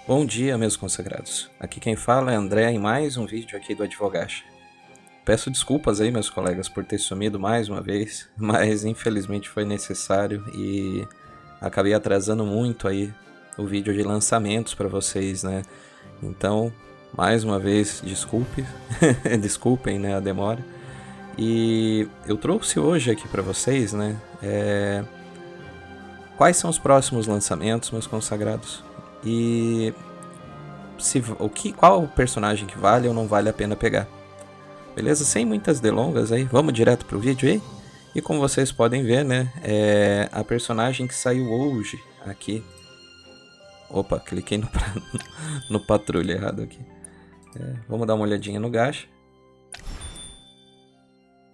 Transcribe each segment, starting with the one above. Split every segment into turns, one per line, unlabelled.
Bom dia, meus consagrados. Aqui quem fala é André em mais um vídeo aqui do Advogacha. Peço desculpas aí, meus colegas, por ter sumido mais uma vez, mas infelizmente foi necessário e acabei atrasando muito aí o vídeo de lançamentos para vocês, né? Então, mais uma vez, desculpem, né, a demora. E eu trouxe hoje aqui para vocês, né, quais são os próximos lançamentos, meus consagrados, e qual o personagem que vale ou não vale a pena pegar. Beleza? Sem muitas delongas aí, vamos direto pro vídeo aí. E como vocês podem ver, né, a personagem que saiu hoje aqui. Opa, cliquei no patrulha errado aqui. Vamos dar uma olhadinha no gacha.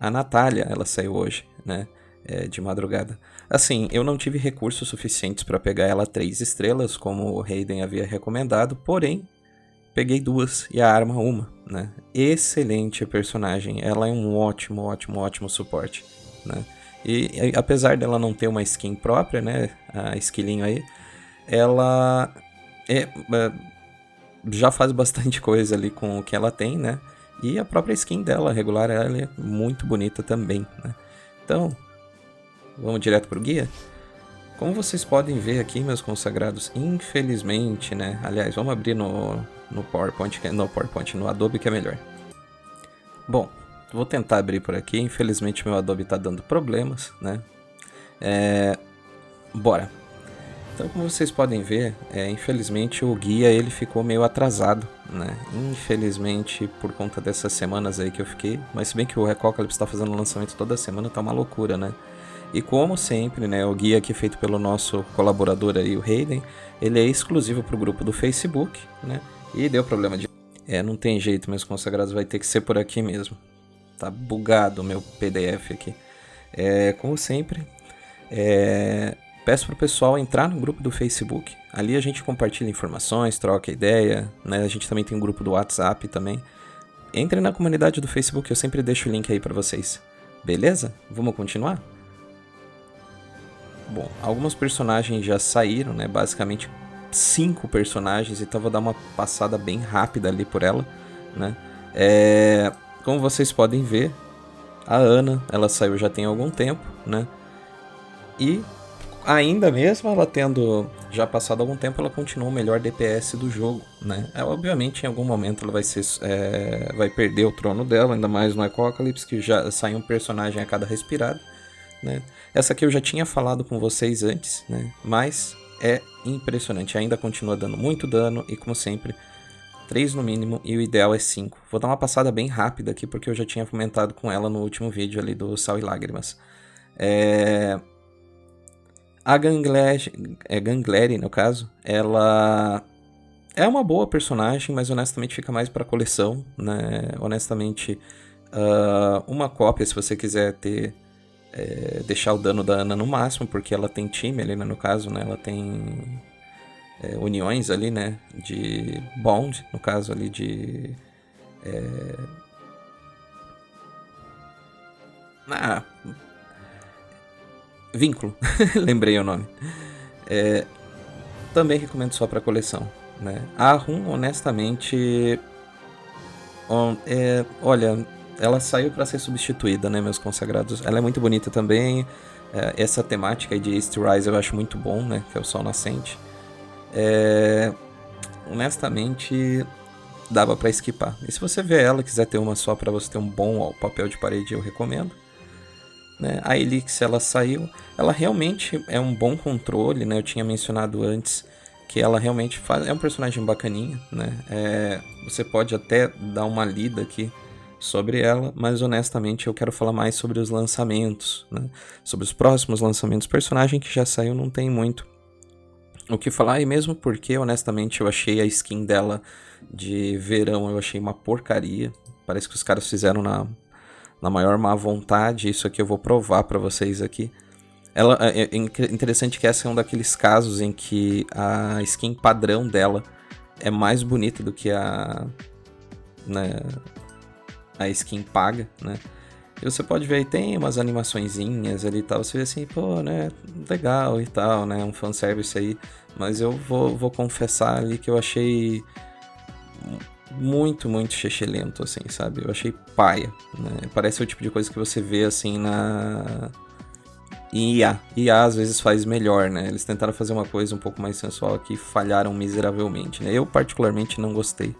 A Natália, ela saiu hoje, né, de madrugada. Assim, eu não tive recursos suficientes para pegar ela 3 estrelas, como o Hayden havia recomendado, porém, peguei 2 e a arma uma, né? Excelente personagem, ela é um ótimo suporte, né? E apesar dela não ter uma skin própria, né, a esquilinho aí, ela já faz bastante coisa ali com o que ela tem, né? E a própria skin dela, regular, ela é muito bonita também, né? Então, vamos direto pro guia? Como vocês podem ver aqui, meus consagrados, infelizmente, né? Aliás, vamos abrir no PowerPoint, no Adobe que é melhor. Bom, vou tentar abrir por aqui. Infelizmente, meu Adobe tá dando problemas, né? Bora. Então, como vocês podem ver, infelizmente o guia ele ficou meio atrasado, né? Infelizmente, por conta dessas semanas aí que eu fiquei. Mas se bem que o Recocalypse está fazendo lançamento toda semana, tá uma loucura, né? E como sempre, né, o guia aqui feito pelo nosso colaborador aí, o Hayden, ele é exclusivo para o grupo do Facebook, né? E deu problema de... não tem jeito, meus consagrados, vai ter que ser por aqui mesmo. Tá bugado o meu PDF aqui. Como sempre, peço pro pessoal entrar no grupo do Facebook. Ali a gente compartilha informações, troca ideia, né? A gente também tem um grupo do WhatsApp também. Entre na comunidade do Facebook, eu sempre deixo o link aí para vocês. Beleza? Vamos continuar? Bom, alguns personagens já saíram, né? Basicamente 5 personagens, então vou dar uma passada bem rápida ali por ela, né? Como vocês podem ver, a Ana, ela saiu já tem algum tempo, né? E ainda mesmo ela tendo já passado algum tempo, ela continua o melhor DPS do jogo, né? Obviamente, em algum momento ela vai perder o trono dela, ainda mais no Ecocalypse, que já sai um personagem a cada respirada, né? Essa aqui eu já tinha falado com vocês antes, né? Mas é impressionante, ainda continua dando muito dano e como sempre, 3 no mínimo e o ideal é 5. Vou dar uma passada bem rápida aqui porque eu já tinha comentado com ela no último vídeo ali do Sal e Lágrimas. A Gangleri, no caso, ela é uma boa personagem, mas honestamente fica mais pra coleção, né? Honestamente, uma cópia se você quiser ter... deixar o dano da Ana no máximo, porque ela tem time ali, né, no caso, né, ela tem uniões ali, né, de bond, no caso ali de... vínculo, lembrei o nome. Também recomendo só para coleção, né. A Run, honestamente, olha, ela saiu para ser substituída, né, meus consagrados. Ela é muito bonita também. Essa temática aí de East Rise eu acho muito bom, né, que é o Sol Nascente. Honestamente, dava para esquipar. E se você vê ela, quiser ter uma só para você ter um bom papel de parede, eu recomendo. Né? A Elix, ela saiu. Ela realmente é um bom controle, né? Eu tinha mencionado antes que ela realmente é um personagem bacaninha, né? Você pode até dar uma lida aqui sobre ela, mas honestamente eu quero falar mais sobre os lançamentos, né? Sobre os próximos lançamentos. Personagem que já saiu não tem muito o que falar, e mesmo porque honestamente eu achei a skin dela de verão, eu achei uma porcaria. Parece que os caras fizeram na maior má vontade. Isso aqui eu vou provar pra vocês aqui. É interessante que essa é um daqueles casos em que a skin padrão dela é mais bonita do que né, a skin paga, né? E você pode ver aí, tem umas animaçõezinhas ali e tal, você vê assim, pô, né, legal e tal, né, um fanservice aí, Mas eu vou confessar ali que eu achei muito, muito lento, assim, sabe? Eu achei paia, né? Parece o tipo de coisa que você vê, assim, em IA. IA às vezes faz melhor, né? Eles tentaram fazer uma coisa um pouco mais sensual aqui e falharam miseravelmente, né? Eu particularmente não gostei.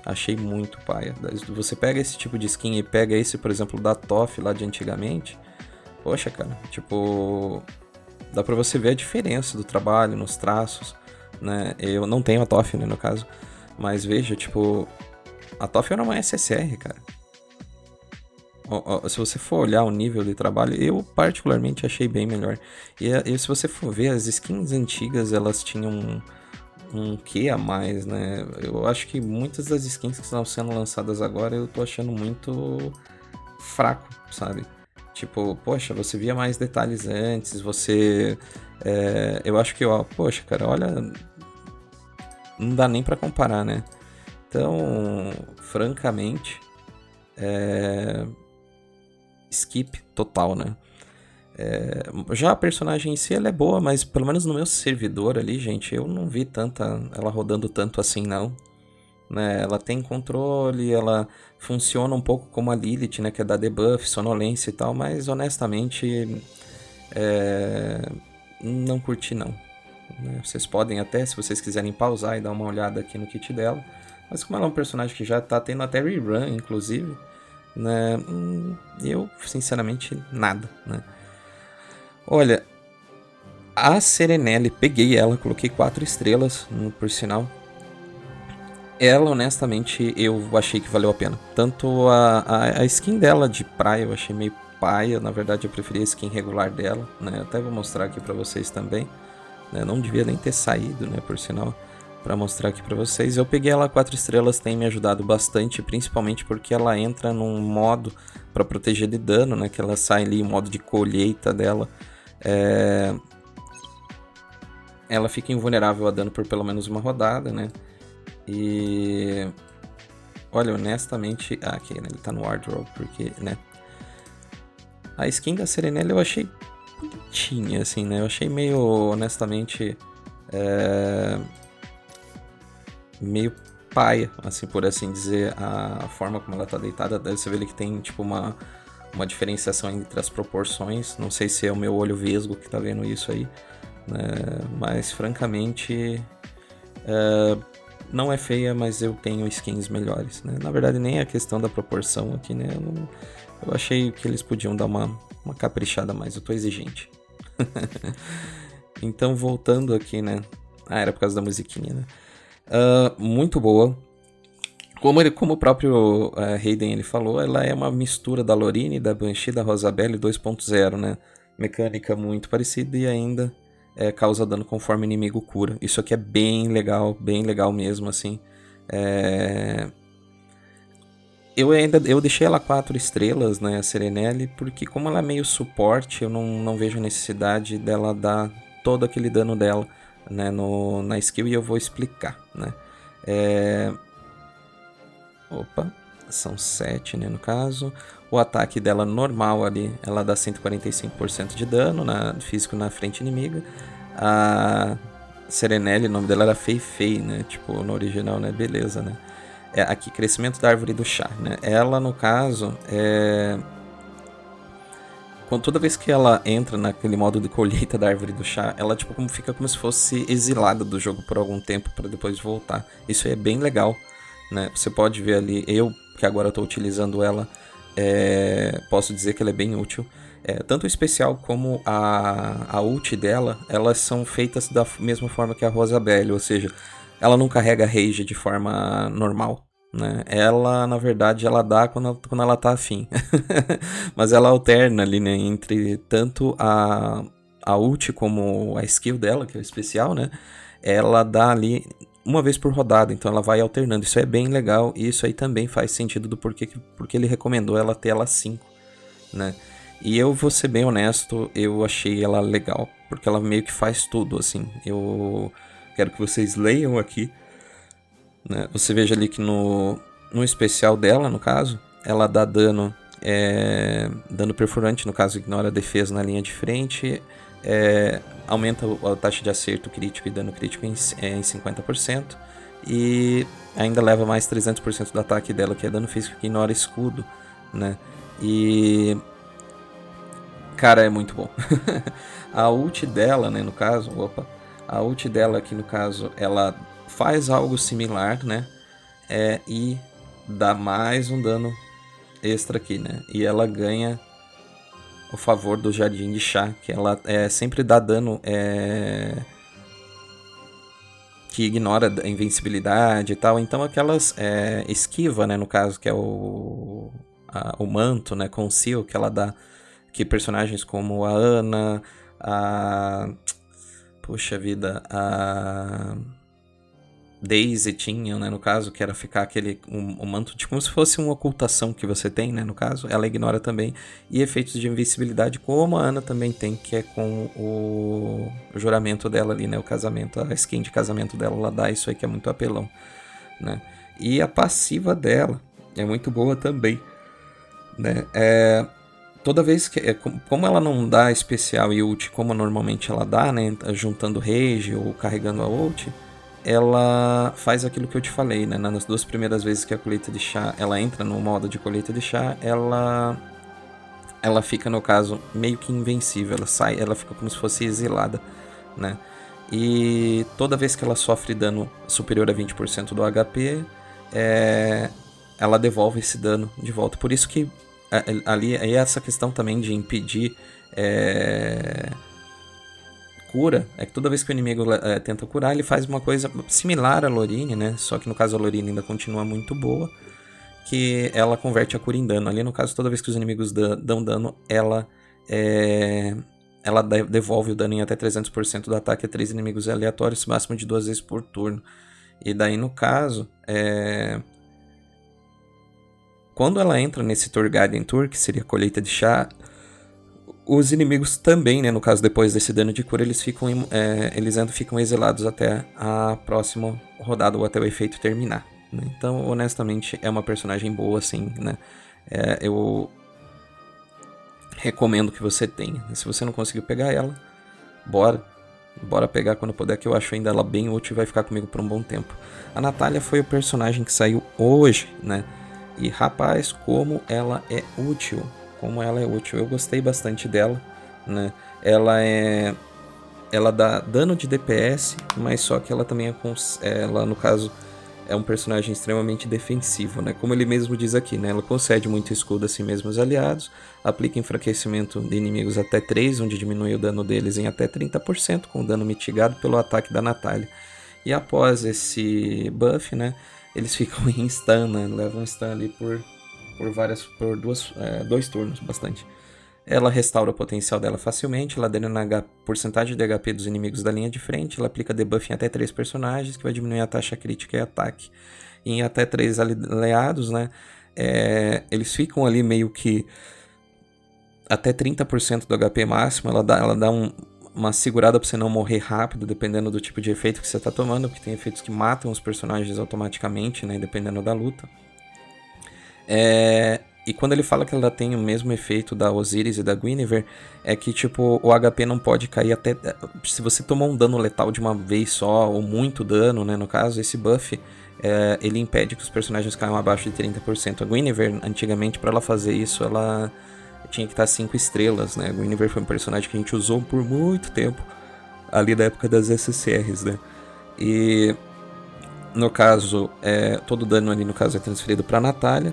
Achei muito paia. Você pega esse tipo de skin e pega esse, por exemplo, da TOF lá de antigamente. Poxa, cara, tipo... Dá pra você ver a diferença do trabalho nos traços, né? Eu não tenho a TOF, né, no caso. Mas veja, tipo... A TOF era uma SSR, cara. Se você for olhar o nível de trabalho, eu particularmente achei bem melhor. E se você for ver, as skins antigas, elas tinham um quê a mais, né? Eu acho que muitas das skins que estão sendo lançadas agora eu tô achando muito fraco, sabe? Tipo, poxa, você via mais detalhes antes, você... eu acho que, ó, poxa, cara, olha... Não dá nem pra comparar, né? Então, francamente, skip total, né? Já a personagem em si, ela é boa, mas pelo menos no meu servidor ali, gente, eu não vi ela rodando tanto assim, não. Né? Ela tem controle, ela funciona um pouco como a Lilith, né? Que é da debuff, sonolência e tal, mas honestamente não curti não. Né? Vocês podem até, se vocês quiserem pausar e dar uma olhada aqui no kit dela, mas como ela é um personagem que já tá tendo até rerun, inclusive, né? Eu, sinceramente, nada, né? Olha, a Serenelle, peguei ela, coloquei 4 estrelas, por sinal. Ela, honestamente, eu achei que valeu a pena. Tanto a skin dela de praia eu achei meio paia. Na verdade, eu preferi a skin regular dela, né? Até vou mostrar aqui pra vocês também. Né? Não devia nem ter saído, né? Por sinal, pra mostrar aqui pra vocês. Eu peguei ela 4 estrelas, tem me ajudado bastante, principalmente porque ela entra num modo pra proteger de dano, né? Que ela sai ali, o modo de colheita dela. Ela fica invulnerável a dano por pelo menos uma rodada, né? E... Olha, honestamente... aqui, né? Ele tá no wardrobe, porque, né? A skin da Serenelle eu achei bonitinha, assim, né? Eu achei meio, honestamente... meio paia, assim, por assim dizer. A forma como ela tá deitada. Você vê ali que tem, tipo, uma diferenciação entre as proporções. Não sei se é o meu olho vesgo que tá vendo isso aí. Né? Mas, francamente... não é feia, mas eu tenho skins melhores, né? Na verdade, nem a questão da proporção aqui, né? Eu achei que eles podiam dar uma caprichada a mais. Eu tô exigente. Então, voltando aqui, né? Era por causa da musiquinha, né? Muito boa. Como o próprio Hayden ele falou, ela é uma mistura da Lorine, da Banshee, da Rosabelle 2.0, né? Mecânica muito parecida e ainda causa dano conforme o inimigo cura. Isso aqui é bem legal mesmo, assim. Eu deixei ela 4 estrelas, né, a Serenelle, porque como ela é meio suporte, eu não vejo a necessidade dela dar todo aquele dano dela, né, na skill, e eu vou explicar, né. Opa, são 7, né, no caso. O ataque dela normal ali, ela dá 145% de dano físico na frente inimiga. A Serenelle, o nome dela era Fei Fei, né, tipo, no original, né, beleza, né. Aqui, crescimento da árvore do chá, né? Ela, no caso, toda vez que ela entra naquele modo de colheita da árvore do chá, ela tipo fica como se fosse exilada do jogo por algum tempo para depois voltar. Isso é bem legal, né? Você pode ver ali, eu que agora estou utilizando ela, posso dizer que ela é bem útil. Tanto o especial como a ult dela, elas são feitas da mesma forma que a Rosabelle, ou seja, ela não carrega rage de forma normal, né? Ela, na verdade, ela dá quando ela tá afim. Mas ela alterna ali, né? Entre tanto a ult como a skill dela, que é o especial, né? Ela dá ali uma vez por rodada, então ela vai alternando. Isso é bem legal e isso aí também faz sentido do porque ele recomendou ela ter ela 5, né? E eu vou ser bem honesto, eu achei ela legal, porque ela meio que faz tudo, assim. Eu quero que vocês leiam aqui, né? Você veja ali que no especial dela, no caso, ela dá dano, dano perfurante, no caso ignora a defesa na linha de frente, Aumenta a taxa de acerto crítico e dano crítico em 50%. E ainda leva mais 300% do ataque dela, que é dano físico que ignora escudo, né? E... cara, é muito bom. A ult dela, né, no caso... a ult dela aqui, no caso, ela faz algo similar, né? E dá mais um dano extra aqui, né? E ela ganha o favor do Jardim de Chá, que ela sempre dá dano que ignora a invencibilidade e tal. Então aquelas esquiva, né, no caso, que é o manto, né, conceal, que ela dá, que personagens como a Ana, puxa vida, a Daisy tinham, né, no caso, que era ficar um manto de como se fosse uma ocultação que você tem, né, no caso, ela ignora também, e efeitos de invencibilidade, como a Ana também tem, que é com o juramento dela ali, né, o casamento, a skin de casamento dela, ela dá isso aí que é muito apelão, né, e a passiva dela é muito boa também, né, toda vez que, como ela não dá especial e ult como normalmente ela dá, né, juntando rage ou carregando a ult, ela faz aquilo que eu te falei, né? Nas 2 primeiras vezes que a colheita de chá, ela entra no modo de colheita de chá, ela fica, no caso, meio que invencível. Ela fica como se fosse exilada, né? E toda vez que ela sofre dano superior a 20% do HP, ela devolve esse dano de volta. Por isso que ali é essa questão também de impedir cura, é que toda vez que o inimigo tenta curar, ele faz uma coisa similar à Lorine, né? Só que no caso a Lorine ainda continua muito boa, que ela converte a cura em dano. Ali no caso, toda vez que os inimigos dão dano, ela devolve o dano em até 300% do ataque a 3 inimigos aleatórios, máximo de 2 vezes por turno. E daí no caso, quando ela entra nesse Torgaiden Tour, que seria a colheita de chá, os inimigos também, né, no caso depois desse dano de cura, eles ficam exilados até a próxima rodada ou até o efeito terminar, né? Então, honestamente, é uma personagem boa, assim, né? Eu recomendo que você tenha. Se você não conseguiu pegar ela, bora pegar quando puder, que eu acho ainda ela bem útil e vai ficar comigo por um bom tempo. A Natália foi o personagem que saiu hoje, né? E rapaz, como ela é útil. Eu gostei bastante dela, né? Ela dá dano de DPS, mas só que ela também ela, no caso, é um personagem extremamente defensivo, né? Como ele mesmo diz aqui, né? Ela concede muito escudo a si mesmo aos aliados, aplica enfraquecimento de inimigos até 3, onde diminui o dano deles em até 30%, com dano mitigado pelo ataque da Natália. E após esse buff, né? Eles ficam em stun, né? Levam stun ali por 2 turnos, bastante. Ela restaura o potencial dela facilmente, ela drena a porcentagem de HP dos inimigos da linha de frente, ela aplica debuff em até 3 personagens, que vai diminuir a taxa crítica e ataque. E em até 3 aliados, né? Eles ficam ali meio que até 30% do HP máximo, ela dá uma segurada pra você não morrer rápido, dependendo do tipo de efeito que você tá tomando, porque tem efeitos que matam os personagens automaticamente, né? Dependendo da luta. E quando ele fala que ela tem o mesmo efeito da Osiris e da Guinevere, é que tipo, o HP não pode cair até... Se você tomar um dano letal de uma vez só, ou muito dano, né, no caso, esse buff, ele impede que os personagens caiam abaixo de 30%. A Guinevere, antigamente, para ela fazer isso, ela tinha que estar 5 estrelas, né? A Guinevere foi um personagem que a gente usou por muito tempo, ali da época das SCRs, né? E, no caso, todo dano ali, no caso, é transferido para Natália.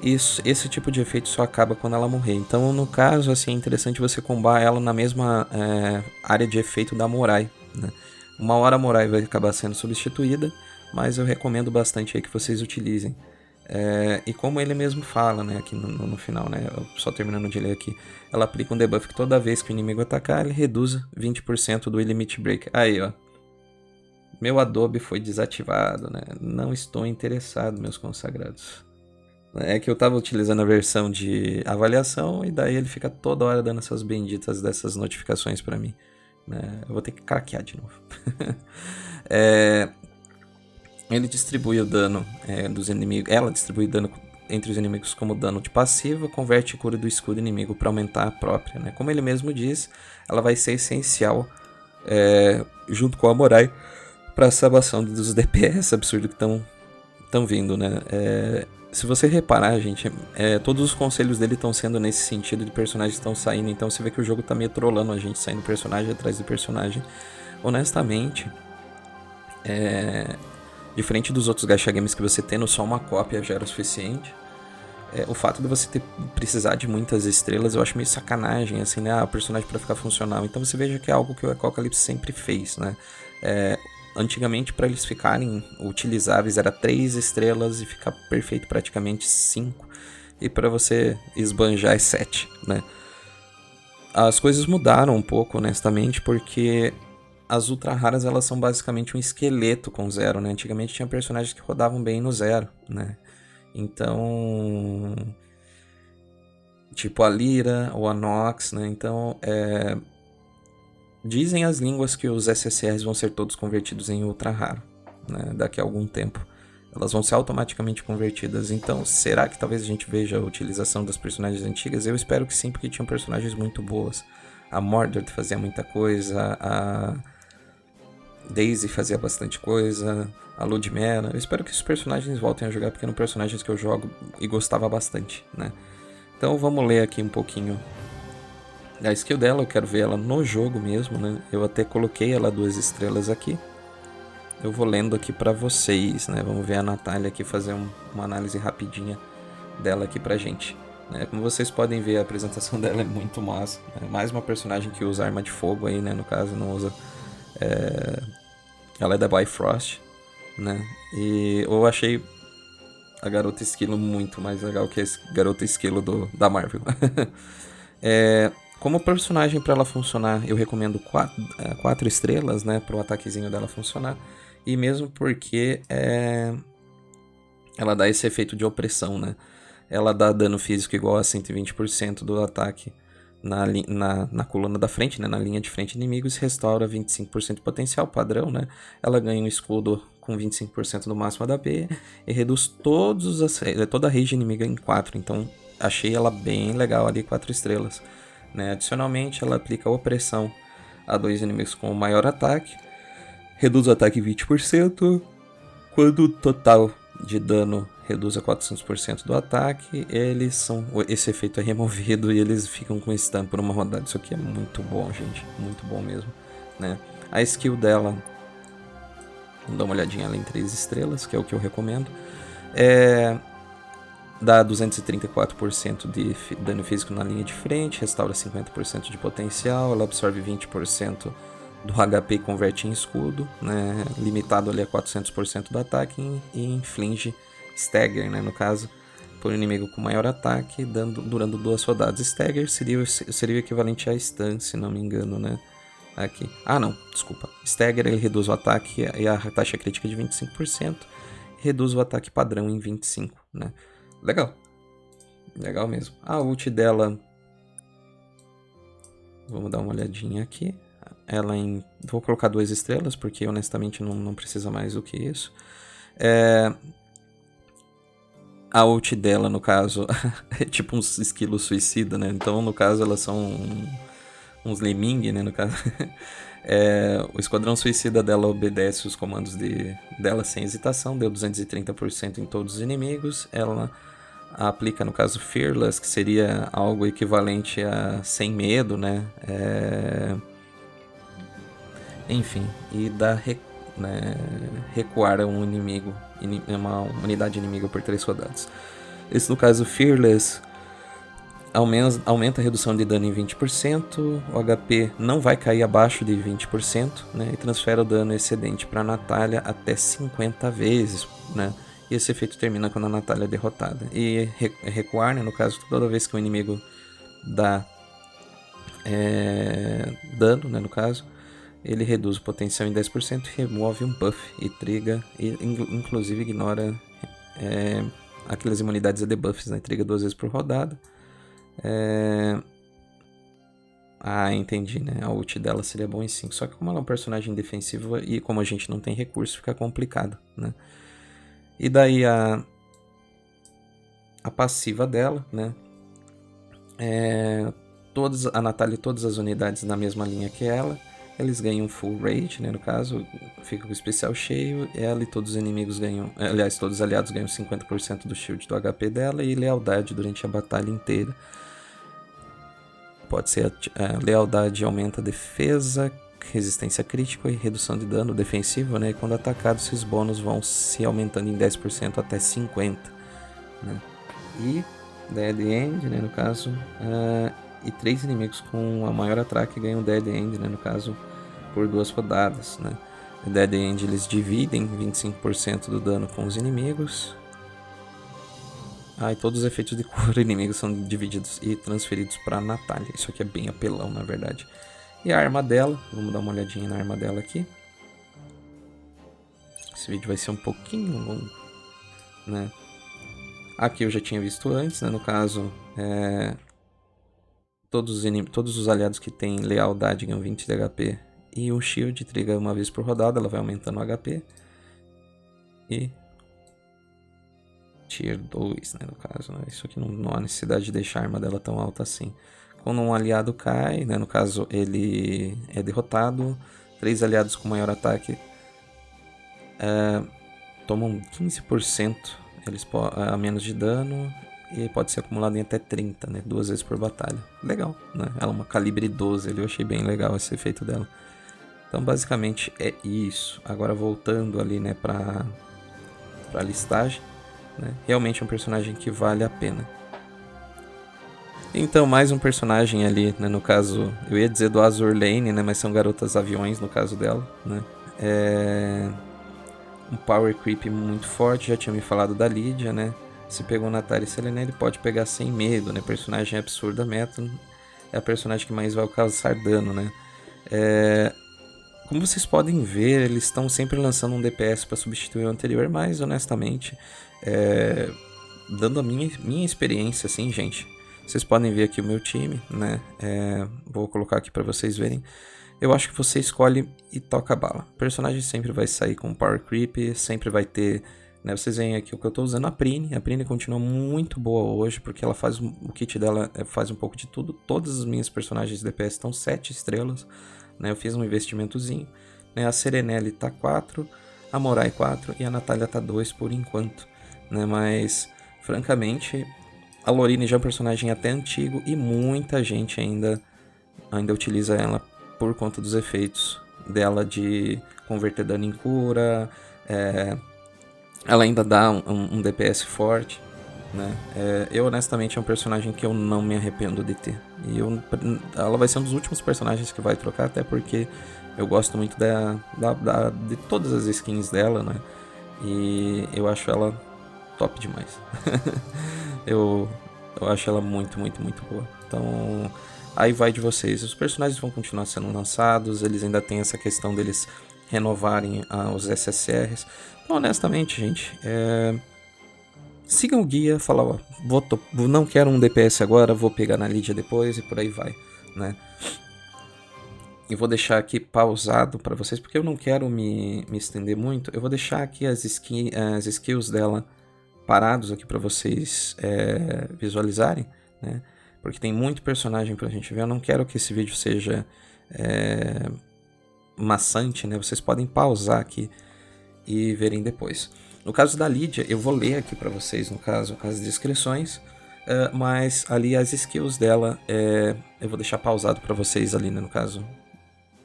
Esse tipo de efeito só acaba quando ela morrer. Então, no caso, assim, é interessante você combar ela na mesma área de efeito da Morai, né? Uma hora a Morai vai acabar sendo substituída, mas eu recomendo bastante aí que vocês utilizem. E como ele mesmo fala, né, aqui no final, né, só terminando de ler aqui, ela aplica um debuff que toda vez que o inimigo atacar, ele reduza 20% do Limit Break. Aí, ó. Meu Adobe foi desativado, né? Não estou interessado, meus consagrados. É que eu tava utilizando a versão de avaliação e daí ele fica toda hora dando essas benditas dessas notificações pra mim, né? Eu vou ter que craquear de novo. Ele distribui o dano dos inimigos. Ela distribui dano entre os inimigos como dano de passiva, converte cura do escudo inimigo para aumentar a própria, né? Como ele mesmo diz, ela vai ser essencial junto com a Morai para a salvação dos DPS absurdos que estão vindo, né? Se você reparar, gente, todos os conselhos dele estão sendo nesse sentido de personagens estão saindo, então você vê que o jogo tá meio trollando a gente, saindo personagem atrás de personagem. Honestamente, diferente dos outros gacha games que você tendo só uma cópia já era o suficiente, o fato de você precisar de muitas estrelas eu acho meio sacanagem, assim, né? O personagem para ficar funcional. Então você veja que é algo que o Apocalypse sempre fez, né? Antigamente, para eles ficarem utilizáveis, era 3 estrelas e ficar perfeito praticamente 5. E para você esbanjar é 7, né? As coisas mudaram um pouco, honestamente, porque as ultra raras elas são basicamente um esqueleto com 0, né? Antigamente tinha personagens que rodavam bem no 0, né? Então, tipo a Lyra ou a Nox, né? Então, dizem as línguas que os SSRs vão ser todos convertidos em ultra raro, né? Daqui a algum tempo. Elas vão ser automaticamente convertidas. Então, será que talvez a gente veja a utilização das personagens antigas? Eu espero que sim, porque tinham personagens muito boas. A Mordred fazia muita coisa, a Daisy fazia bastante coisa, a Ludmera. Eu espero que esses personagens voltem a jogar, porque eram personagens que eu jogo e gostava bastante, né? Então, vamos ler aqui um pouquinho a skill dela. Eu quero ver ela no jogo mesmo, né? Eu até coloquei ela 2 estrelas aqui. Eu vou lendo aqui pra vocês, né? Vamos ver a Natália aqui fazer uma análise rapidinha dela aqui pra gente, né? Como vocês podem ver, a apresentação dela é muito massa, né? Mais uma personagem que usa arma de fogo aí, né? No caso, não usa... Ela é da Bifrost, né? E eu achei a Garota Esquilo muito mais legal que a Garota Esquilo da Marvel. Como personagem, para ela funcionar, eu recomendo 4 estrelas, né? Para o ataquezinho dela funcionar. E mesmo porque ela dá esse efeito de opressão, né? Ela dá dano físico igual a 120% do ataque na coluna da frente, né? Na linha de frente inimigos, restaura 25% de potencial padrão, né? Ela ganha um escudo com 25% do máximo da AP e reduz toda a rage inimiga em 4. Então, achei ela bem legal ali, 4 estrelas. Né? Adicionalmente, ela aplica opressão a 2 inimigos com o maior ataque, reduz o ataque em 20%, quando o total de dano reduz a 400% do ataque, esse efeito é removido e eles ficam com stun por uma rodada. Isso aqui é muito bom, gente, muito bom mesmo, né? A skill dela, vamos dar uma olhadinha ela em 3 estrelas, que é o que eu recomendo, dá 234% de dano físico na linha de frente, restaura 50% de potencial, ela absorve 20% do HP e converte em escudo, né? Limitado ali a 400% do ataque e inflige Stagger, né? No caso, por inimigo com maior ataque, durando 2 rodadas. Stagger seria o equivalente a stun, se não me engano, né? Aqui. Ah, não, desculpa. Stagger ele reduz o ataque e a taxa crítica de 25%, e reduz o ataque padrão em 25%, né? Legal. Legal mesmo. A ult dela, vamos dar uma olhadinha aqui. Ela vou colocar 2 estrelas, porque honestamente não precisa mais do que isso. A ult dela, no caso, é tipo uns esquilos suicida, né? Então, no caso, elas são uns lemming, né? No caso, o esquadrão suicida dela obedece os comandos dela sem hesitação, deu 230% em todos os inimigos. Ela aplica, no caso, Fearless, que seria algo equivalente a sem medo, né? Enfim, e dá recuar a um inimigo, uma unidade inimiga por 3 rodadas. Esse, no caso, Fearless, aumenta a redução de dano em 20%, o HP não vai cair abaixo de 20%, né, e transfere o dano excedente para a Natália até 50 vezes, né, e esse efeito termina quando a Natália é derrotada. E recuar, né, no caso, toda vez que o inimigo dá dano, né, no caso, ele reduz o potencial em 10%, remove um buff e triga, e inclusive ignora aquelas imunidades a debuffs, né? Triga 2 vezes por rodada. Entendi, né? A ult dela seria bom em 5, só que como ela é um personagem defensivo e como a gente não tem recurso, fica complicado, né? E daí a passiva dela, né? A Natália e todas as unidades na mesma linha que ela, eles ganham full rage, né? No caso, fica com o especial cheio. Ela e todos os inimigos ganham... Aliás, todos os aliados ganham 50% do shield do HP dela e lealdade durante a batalha inteira. Pode ser a lealdade aumenta a defesa, resistência crítica e redução de dano defensivo, né? E quando atacado, esses bônus vão se aumentando em 10% até 50%, né? E Dead End, né? No caso, e 3 inimigos com a maior ataque ganham Dead End, né? No caso, por 2 rodadas, né? O Dead End eles dividem 25% do dano com os inimigos. E todos os efeitos de cura inimigos são divididos e transferidos para Natália. Isso aqui é bem apelão, na verdade. E a arma dela, vamos dar uma olhadinha na arma dela aqui. Esse vídeo vai ser um pouquinho longo, né? Aqui eu já tinha visto antes, né? No caso, todos os aliados que têm lealdade ganham 20 de HP. E o shield triga uma vez por rodada, ela vai aumentando o HP. E Tier 2, né, no caso, né? Isso aqui não há necessidade de deixar a arma dela tão alta assim. Quando um aliado cai, né, no caso ele é derrotado, 3 aliados com maior ataque tomam 15% a menos de dano e pode ser acumulado em até 30, né, 2 vezes por batalha. Legal, né? Ela é uma calibre 12, eu achei bem legal esse efeito dela. Então basicamente é isso. Agora voltando ali, né, pra listagem, né? Realmente é um personagem que vale a pena. Então, mais um personagem ali, né? No caso, eu ia dizer do Azur Lane, né? Mas são garotas aviões no caso dela, né? Um power creep muito forte, já tinha me falado da Lídia, né? Se pegou Natália e Selene, ele pode pegar sem medo, né? Personagem absurda meta, é a personagem que mais vai causar dano, né? Como vocês podem ver, eles estão sempre lançando um DPS para substituir o anterior, mas honestamente, dando a minha experiência, assim, gente, vocês podem ver aqui o meu time, né? Vou colocar aqui para vocês verem. Eu acho que você escolhe e toca a bala. O personagem sempre vai sair com power creep, sempre vai ter, né? Vocês veem aqui o que eu estou usando, a Prine. A Prine continua muito boa hoje, porque ela faz o kit dela faz um pouco de tudo. Todas as minhas personagens de DPS estão 7 estrelas. Né, eu fiz um investimentozinho, né, a Serenelli tá 4, a Morai 4 e a Natália tá 2 por enquanto, né, mas francamente a Lorine já é um personagem até antigo e muita gente ainda utiliza ela por conta dos efeitos dela de converter dano em cura, ela ainda dá um DPS forte, né? Eu honestamente é um personagem que eu não me arrependo de ter. E ela vai ser um dos últimos personagens que vai trocar, até porque eu gosto muito de todas as skins dela, né? E eu acho ela top demais. eu acho ela muito, muito, muito boa. Então, aí vai de vocês. Os personagens vão continuar sendo lançados, eles ainda tem essa questão deles renovarem os SSRs. Então, honestamente, gente, sigam o guia, fala, ó, não quero um DPS agora, vou pegar na Lídia depois e por aí vai, né? Eu vou deixar aqui pausado para vocês, porque eu não quero me estender muito. Eu vou deixar aqui as skills dela parados aqui para vocês visualizarem, né? Porque tem muito personagem pra gente ver. Eu não quero que esse vídeo seja maçante, né? Vocês podem pausar aqui e verem depois. No caso da Lídia, eu vou ler aqui para vocês, no caso, as descrições, mas ali as skills dela, eu vou deixar pausado para vocês ali, né, no caso,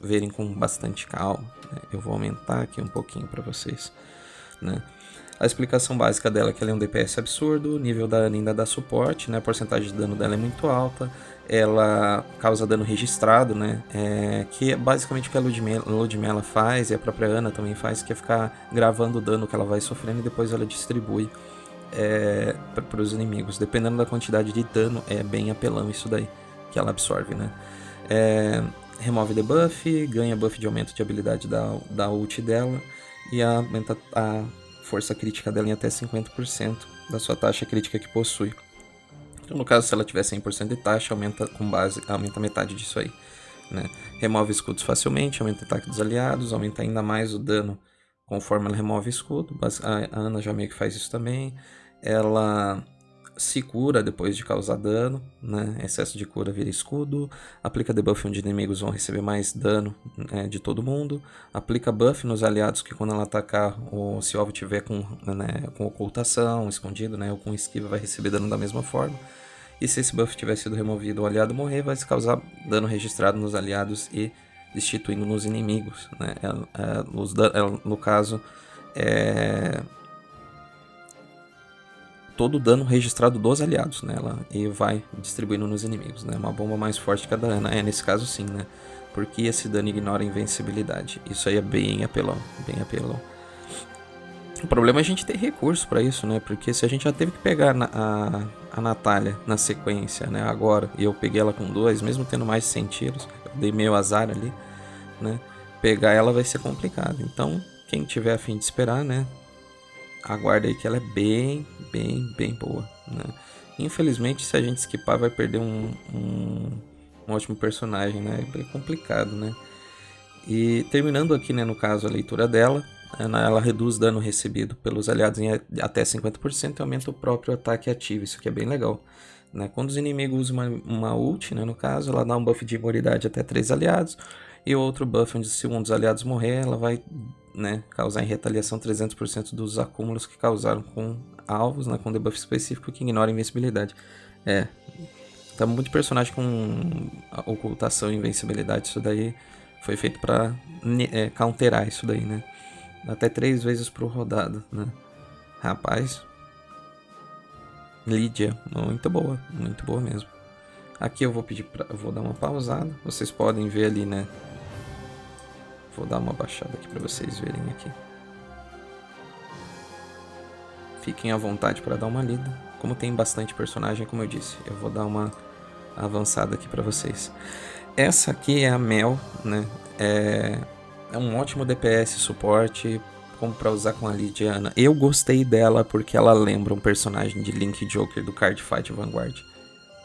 verem com bastante calma, né? Eu vou aumentar aqui um pouquinho para vocês, né? A explicação básica dela é que ela é um DPS absurdo, o nível da ainda dá suporte, né? A porcentagem de dano dela é muito alta, ela causa dano registrado, né? Que é basicamente o que a Ludmilla faz, e a própria Ana também faz, que é ficar gravando o dano que ela vai sofrendo e depois ela distribui para os inimigos. Dependendo da quantidade de dano, é bem apelão isso daí, que ela absorve, né? Remove debuff, ganha buff de aumento de habilidade da ult dela e aumenta a força crítica dela em até 50% da sua taxa crítica que possui. Então, no caso, se ela tiver 100% de taxa, aumenta metade disso aí, né? Remove escudos facilmente, aumenta o ataque dos aliados, aumenta ainda mais o dano conforme ela remove escudo. A Ana já meio que faz isso também. Ela se cura depois de causar dano, né? Excesso de cura vira escudo. Aplica debuff onde inimigos vão receber mais dano, né, de todo mundo. Aplica buff nos aliados que quando ela atacar, ou se o alvo tiver com, né, com ocultação, escondido, né, ou com esquiva, vai receber dano da mesma forma. E se esse buff tiver sido removido, o aliado morrer, vai causar dano registrado nos aliados e destituindo nos inimigos, né? No caso, todo o dano registrado dos aliados nela, e vai distribuindo nos inimigos, né? Uma bomba mais forte que a da Ana. Nesse caso sim, né? Porque esse dano ignora a invencibilidade. Isso aí é bem apelão, bem apelão. O problema é a gente ter recurso pra isso, né? Porque se a gente já teve que pegar a Natália na sequência, né? Agora, e eu peguei ela com 2, mesmo tendo mais de 100 tiros, eu dei meio azar ali, né? Pegar ela vai ser complicado. Então, quem tiver a fim de esperar, né? Aguarda aí que ela é bem boa, né? Infelizmente, se a gente skipar, vai perder um ótimo personagem, né? É bem complicado, né? E terminando aqui, né, no caso, a leitura dela, ela reduz dano recebido pelos aliados em até 50% e aumenta o próprio ataque ativo. Isso aqui é bem legal, né? Quando os inimigos usam uma ult, né, no caso, ela dá um buff de imobilidade até 3 aliados, e outro buff onde se um dos aliados morrer, ela vai, né, causar em retaliação 300% dos acúmulos que causaram com alvos, né, com debuff específico que ignora a invencibilidade. Tá muito personagem com ocultação e invencibilidade. Isso daí foi feito pra counterar isso daí, né? Até 3 vezes por rodada, né? Rapaz, Lídia, muito boa mesmo. Aqui eu vou dar uma pausada. Vocês podem ver ali, né? Vou dar uma baixada aqui pra vocês verem aqui. Fiquem à vontade para dar uma lida. Como tem bastante personagem, como eu disse, eu vou dar uma avançada aqui pra vocês. Essa aqui é a Mel, né? É um ótimo DPS suporte, como pra usar com a Lidiana. Eu gostei dela porque ela lembra um personagem de Link Joker do Cardfight Vanguard,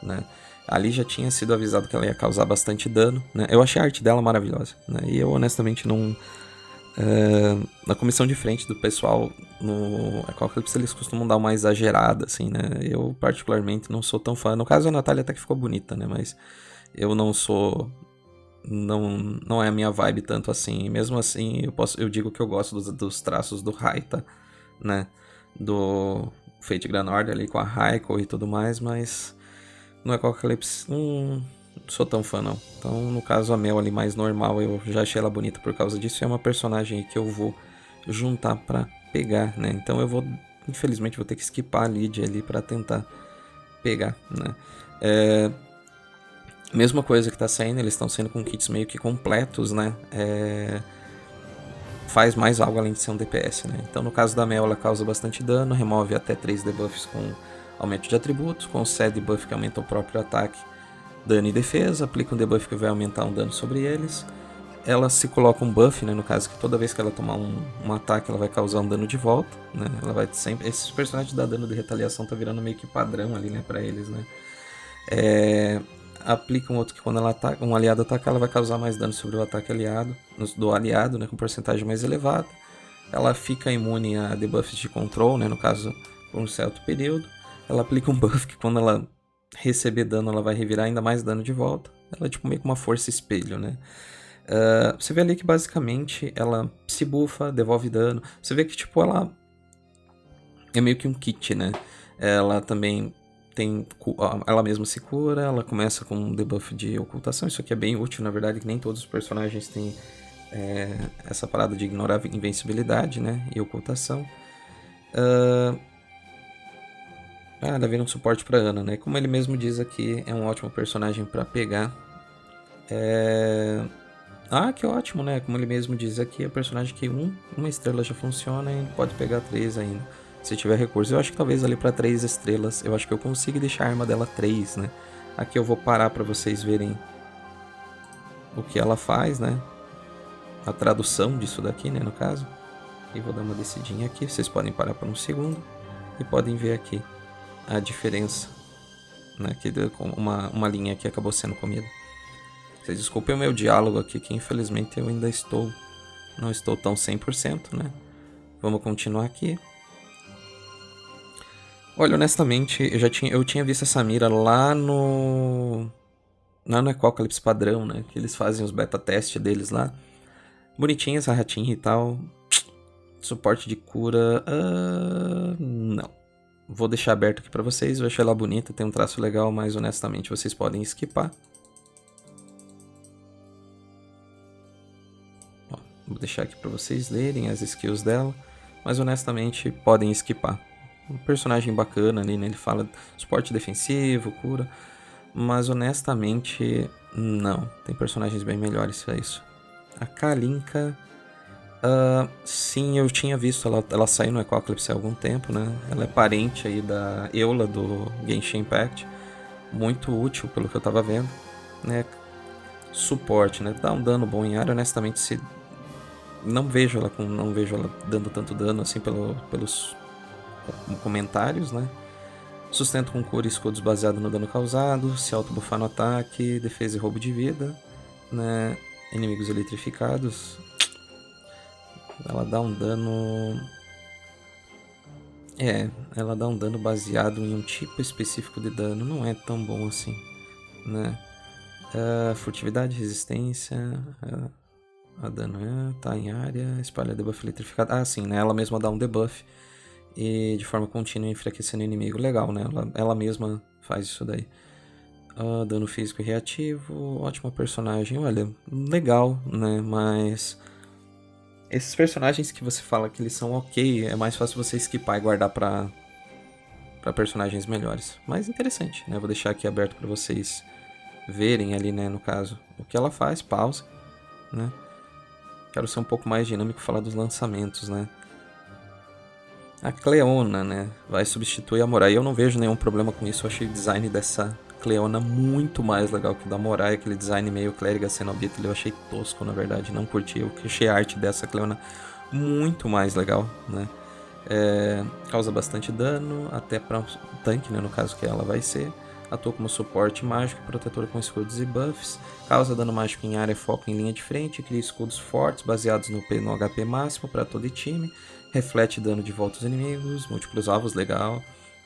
né? Ali já tinha sido avisado que ela ia causar bastante dano, né? Eu achei a arte dela maravilhosa, né? E eu honestamente não... na comissão de frente do pessoal no Eclipse eles costumam dar uma exagerada, assim, né? Eu particularmente não sou tão fã. No caso a Natália até que ficou bonita, né? Mas eu não sou... Não é a minha vibe tanto assim. Mesmo assim, eu digo que eu gosto dos traços do Raita, né? Do Fate Grand Order ali com a Raiko e tudo mais, mas no Eclipse não sou tão fã não. Então, no caso, a Mel ali mais normal, eu já achei ela bonita por causa disso. É uma personagem aí que eu vou juntar pra pegar, né? Então eu vou, infelizmente, vou ter que skipar a Lydia ali pra tentar pegar, né? Mesma coisa que tá saindo, eles estão saindo com kits meio que completos, né? Faz mais algo além de ser um DPS, né? Então no caso da Mel, ela causa bastante dano, remove até 3 debuffs com aumento de atributos, concede buff que aumenta o próprio ataque, dano e defesa, aplica um debuff que vai aumentar um dano sobre eles. Ela se coloca um buff, né? No caso que toda vez que ela tomar um ataque, ela vai causar um dano de volta, né? Ela vai sempre... Esses personagens da dano de retaliação tá virando meio que padrão ali, né? Pra eles, né? Aplica um outro que quando ela ataca, um aliado ataca, ela vai causar mais dano sobre o ataque aliado, do aliado, né, com porcentagem mais elevada. Ela fica imune a debuffs de control, né, no caso, por um certo período. Ela aplica um buff que quando ela receber dano, ela vai revirar ainda mais dano de volta. Ela é tipo meio que uma força espelho, né. Você vê ali que basicamente ela se bufa, devolve dano. Você vê que tipo ela é meio que um kit, né. Ela também ela mesma se cura, ela começa com um debuff de ocultação. Isso aqui é bem útil, na verdade, que nem todos os personagens têm essa parada de ignorar a invencibilidade, né, e ocultação. Ela vira um suporte pra Ana, né, como ele mesmo diz aqui, é um ótimo personagem pra pegar. Que ótimo, né, como ele mesmo diz aqui, é um personagem que uma estrela já funciona e pode pegar 3 ainda. Se tiver recurso, eu acho que talvez ali para 3 estrelas, eu acho que eu consigo deixar a arma dela 3, né? Aqui eu vou parar para vocês verem o que ela faz, né? A tradução disso daqui, né, no caso. E vou dar uma descidinha aqui, vocês podem parar por um segundo e podem ver aqui a diferença, né? Que uma linha que acabou sendo comida. Vocês desculpem o meu diálogo aqui, que infelizmente eu ainda não estou tão 100%, né? Vamos continuar aqui. Olha, honestamente, eu tinha visto essa mira lá no Ecocalypse padrão, né? Que eles fazem os beta teste deles lá. Bonitinha essa ratinha e tal. Suporte de cura. Não. Vou deixar aberto aqui pra vocês. Eu achei ela bonita, tem um traço legal, mas honestamente vocês podem esquipar. Ó, vou deixar aqui pra vocês lerem as skills dela. Mas honestamente podem esquipar. Um personagem bacana ali, né? Ele fala suporte defensivo, cura. Mas honestamente, não. Tem personagens bem melhores pra isso. A Kalinka. Sim, eu tinha visto ela sair no Eclipse há algum tempo, né? Ela é parente aí da Eula do Genshin Impact. Muito útil pelo que eu tava vendo, né? Suporte, né? Dá um dano bom em área, honestamente, se não vejo ela dando tanto dano assim pelos comentários, né? Sustento com cura e escudos baseado no dano causado, se auto-buffar no ataque, defesa e roubo de vida, né? Inimigos eletrificados. Ela dá um dano. Ela dá um dano baseado em um tipo específico de dano. Não é tão bom assim, né? Furtividade, resistência. A dano tá em área. Espalha debuff eletrificado. Ah, sim, né? Ela mesma dá um debuff. E de forma contínua enfraquecendo o inimigo. Legal, né? Ela mesma faz isso daí. Dano físico e reativo. Ótima personagem. Olha, legal, né? Mas esses personagens que você fala que eles são ok, é mais fácil você esquipar e guardar pra personagens melhores. Mas interessante, né? Vou deixar aqui aberto para vocês verem ali, né, no caso, o que ela faz, pausa, né? Quero ser um pouco mais dinâmico e falar dos lançamentos, né? A Cleona, né, vai substituir a Morai. Eu não vejo nenhum problema com isso. Eu achei o design dessa Cleona muito mais legal que o da Morai. Aquele design meio clériga cenobita, eu achei tosco, na verdade. Não curti. Eu achei a arte dessa Cleona muito mais legal, né? Causa bastante dano, até para um tanque, né, no caso que ela vai ser. Atua como suporte mágico, protetor com escudos e buffs. Causa dano mágico em área e foco em linha de frente. Cria escudos fortes baseados no HP máximo para todo time. Reflete dano de volta aos inimigos. Múltiplos alvos, legal.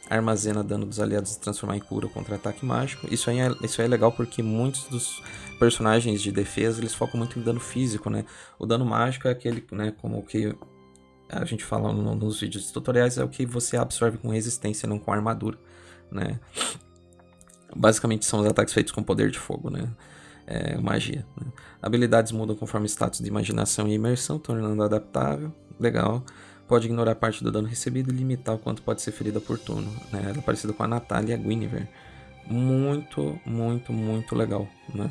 Armazena dano dos aliados e transformar em cura contra ataque mágico. Isso aí é legal porque muitos dos personagens de defesa eles focam muito em dano físico, né? O dano mágico é aquele, né, como que a gente fala nos vídeos tutoriais, é o que você absorve com resistência, não com armadura, né? Basicamente são os ataques feitos com poder de fogo, né? Magia. Né? Habilidades mudam conforme status de imaginação e imersão, tornando adaptável. Legal. Pode ignorar parte do dano recebido e limitar o quanto pode ser ferida por turno. Né? Ela é parecida com a Natalia Guinevere. Muito, muito, muito legal. Né?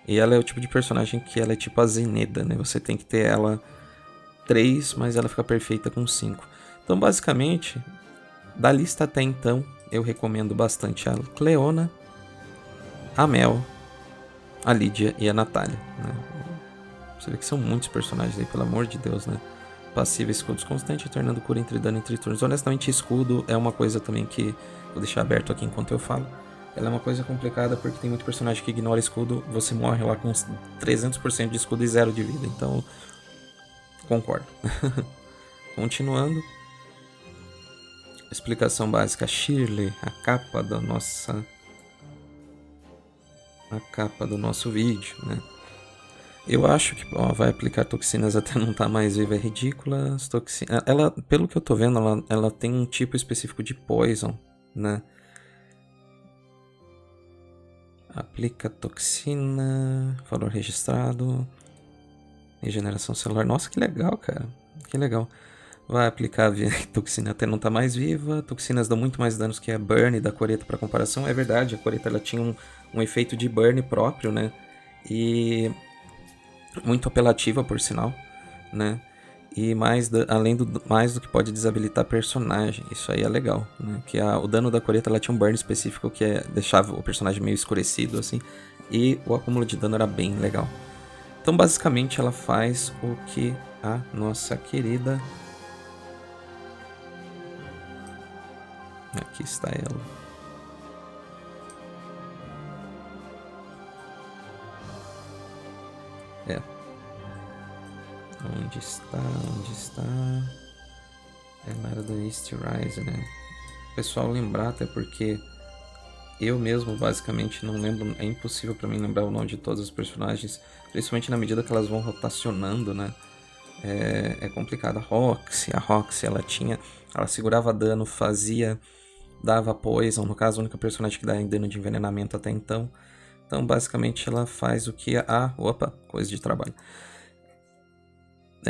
E ela é o tipo de personagem que ela é tipo a Zeneda, né? Você tem que ter ela 3, mas ela fica perfeita com 5. Então, basicamente, da lista até então, eu recomendo bastante a Cleona, a Mel, a Lídia e a Natália. Né? Você vê que são muitos personagens aí, pelo amor de Deus, né? Passiva escudos constante, alternando cura entre dano entre turnos. Honestamente, escudo é uma coisa também que vou deixar aberto aqui enquanto eu falo. Ela é uma coisa complicada porque tem muito personagem que ignora escudo, você morre lá com 300% de escudo e 0 de vida. Então, concordo. Continuando. Explicação básica. Shirley, a capa do nosso vídeo, né? Eu acho que vai aplicar toxinas até não estar mais viva, é ridícula. Ela, pelo que eu tô vendo, ela tem um tipo específico de poison, né? Aplica toxina, valor registrado, regeneração celular. Nossa, que legal, cara. Que legal. Vai aplicar a toxina até não estar mais viva. Toxinas dão muito mais danos que a burn da Coreta para comparação. É verdade, a Coreta ela tinha um efeito de burn próprio, né? E muito apelativa, por sinal, né? E mais do que pode desabilitar personagem. Isso aí é legal, né? Que o dano da Coreta ela tinha um burn específico que deixava o personagem meio escurecido, assim. E o acúmulo de dano era bem legal. Então, basicamente, ela faz o que a nossa querida... Aqui está ela. Onde está? Ela era da East Rise, né? pessoal lembrar, até porque eu mesmo basicamente não lembro, é impossível pra mim lembrar o nome de todos os personagens, principalmente na medida que elas vão rotacionando, né? É complicado. A Roxy, ela segurava dano, dava poison, no caso a única personagem que dá dano de envenenamento até então. Então basicamente ela faz o que coisa de trabalho.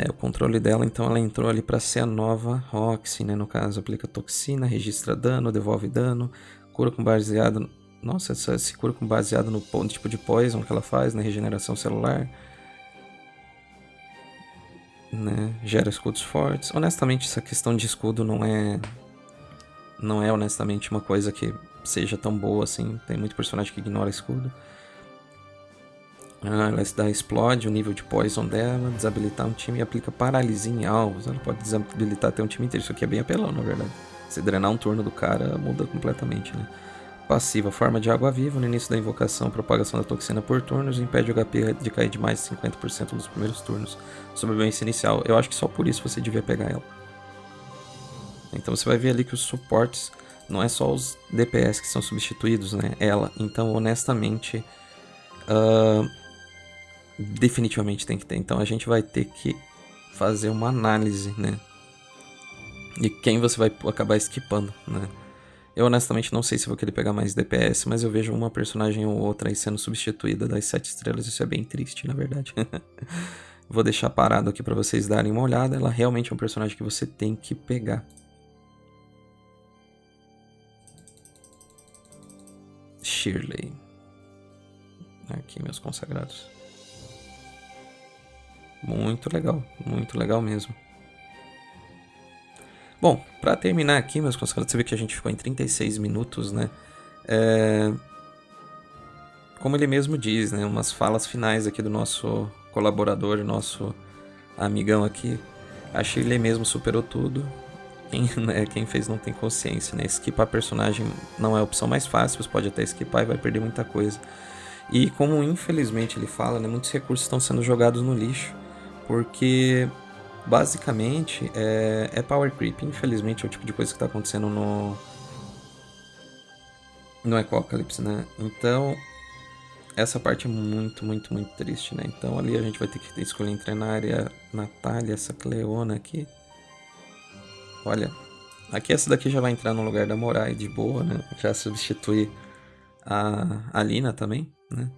O controle dela, então ela entrou ali para ser a nova Roxy, né? No caso, aplica toxina, registra dano, devolve dano, cura com baseado... Nossa, se cura com baseado no tipo de poison que ela faz, na regeneração celular. Né? Gera escudos fortes. Honestamente, essa questão de escudo não é honestamente uma coisa que seja tão boa assim. Tem muito personagem que ignora escudo. Ela explode o nível de poison dela, desabilitar um time e aplica paralisia em alvos. Ela pode desabilitar até um time inteiro. Isso aqui é bem apelão, na verdade. Se drenar um turno do cara, muda completamente, né? Passiva, forma de água viva. No início da invocação, propagação da toxina por turnos. Impede o HP de cair de mais de 50% nos primeiros turnos. Sobrevivência inicial. Eu acho que só por isso você devia pegar ela. Então você vai ver ali que os suportes não é só os DPS que são substituídos, né? Ela. Então, honestamente, definitivamente tem que ter. Então a gente vai ter que fazer uma análise, né? De quem você vai acabar esquipando, né? Eu honestamente não sei se vou querer pegar mais DPS, mas eu vejo uma personagem ou outra aí sendo substituída das 7 estrelas. Isso é bem triste, na verdade. Vou deixar parado aqui pra vocês darem uma olhada. Ela realmente é um personagem que você tem que pegar. Shirley. Aqui, meus consagrados. Muito legal mesmo. Bom, pra terminar aqui, meus consagrados, você vê que a gente ficou em 36 minutos, né? Como ele mesmo diz, né? Umas falas finais aqui do nosso colaborador, nosso amigão aqui. A Shirley mesmo superou tudo. Quem fez não tem consciência, né? Esquipar personagem não é a opção mais fácil, você pode até esquipar e vai perder muita coisa. E como infelizmente ele fala, né? Muitos recursos estão sendo jogados no lixo, porque basicamente é power creep. Infelizmente é o tipo de coisa que está acontecendo no Ecocalypse, né? Então essa parte é muito triste, né? Então ali a gente vai ter que escolher entre a Narya, Natália, essa Cleona aqui. Olha, aqui essa daqui já vai entrar no lugar da Morai de boa, né? Já substitui a Lina também, né?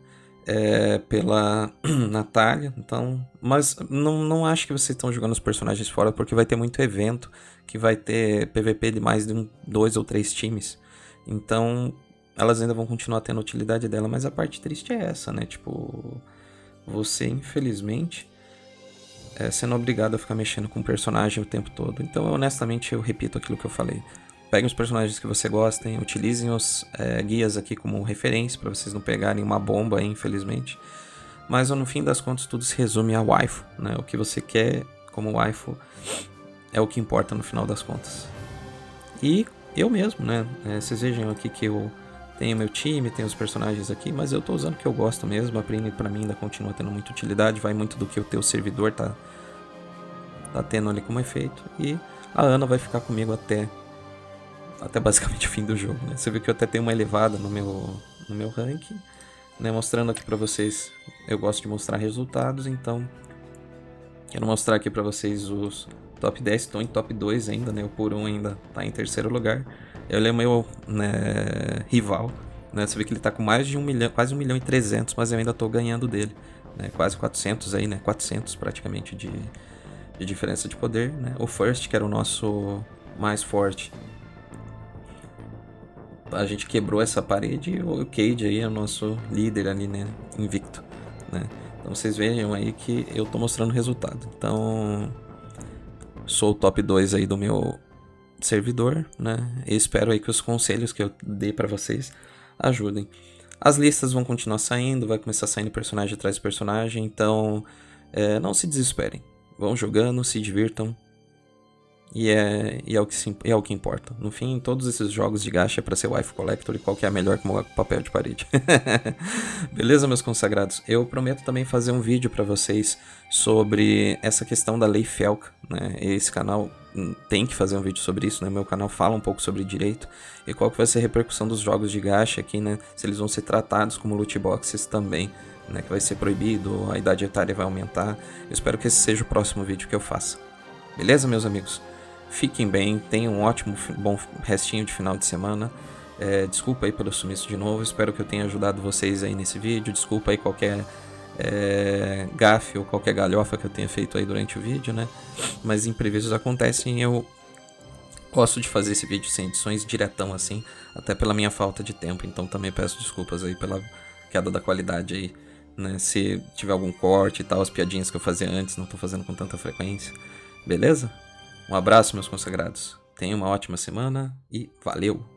Pela Natália, então... Mas não acho que vocês estão jogando os personagens fora, porque vai ter muito evento, que vai ter PVP de mais de 2 ou 3 times. Então, elas ainda vão continuar tendo a utilidade dela, mas a parte triste é essa, né? Tipo, você, infelizmente, sendo obrigado a ficar mexendo com o personagem o tempo todo. Então, honestamente, eu repito aquilo que eu falei. Peguem os personagens que você gostem, utilizem os guias aqui como referência para vocês não pegarem uma bomba aí, infelizmente. Mas no fim das contas tudo se resume a waifu, né? O que você quer como waifu é o que importa no final das contas. E eu mesmo, né? Vocês vejam aqui que eu tenho meu time, tenho os personagens aqui, mas eu tô usando o que eu gosto mesmo. A Prime pra mim ainda continua tendo muita utilidade, vai muito do que o teu servidor tá tendo ali como efeito. E a Ana vai ficar comigo até basicamente o fim do jogo, né? Você viu que eu até tenho uma elevada no meu ranking, né? Mostrando aqui pra vocês, eu gosto de mostrar resultados, então quero mostrar aqui pra vocês os top 10, estou em top 2 ainda, né? O Purun ainda tá em terceiro lugar. Ele é meu, né, rival, né? Você vê que ele tá com mais de 1 milhão, quase 1 milhão e 300, mas eu ainda tô ganhando dele, né? Quase 400 aí, né? 400 praticamente de diferença de poder, né? O First, que era o nosso mais forte, a gente quebrou essa parede e o Cade aí é o nosso líder ali, né? Invicto, né? Então vocês vejam aí que eu tô mostrando o resultado. Então, sou o top 2 aí do meu servidor, né? E espero aí que os conselhos que eu dei pra vocês ajudem. As listas vão continuar saindo, vai começar saindo personagem atrás de personagem, então não se desesperem. Vão jogando, se divirtam. É o que importa. No fim, todos esses jogos de gacha é pra ser Wife Collector e qual que é melhor que o papel de parede. Beleza, meus consagrados? Eu prometo também fazer um vídeo pra vocês sobre essa questão da Lei Felca, né? Esse canal tem que fazer um vídeo sobre isso, né? Meu canal fala um pouco sobre direito e qual que vai ser a repercussão dos jogos de gacha aqui, né? Se eles vão ser tratados como loot boxes também, né? Que vai ser proibido, a idade etária vai aumentar. Eu espero que esse seja o próximo vídeo que eu faça. Beleza, meus amigos? Fiquem bem, tenham um ótimo, bom restinho de final de semana. Desculpa aí pelo sumiço de novo, espero que eu tenha ajudado vocês aí nesse vídeo. Desculpa aí qualquer gafe ou qualquer galhofa que eu tenha feito aí durante o vídeo, né? Mas imprevistos acontecem e eu gosto de fazer esse vídeo sem edições diretão assim, até pela minha falta de tempo. Então também peço desculpas aí pela queda da qualidade aí, né? Se tiver algum corte e tal, as piadinhas que eu fazia antes não tô fazendo com tanta frequência. Beleza? Um abraço, meus consagrados. Tenham uma ótima semana e valeu!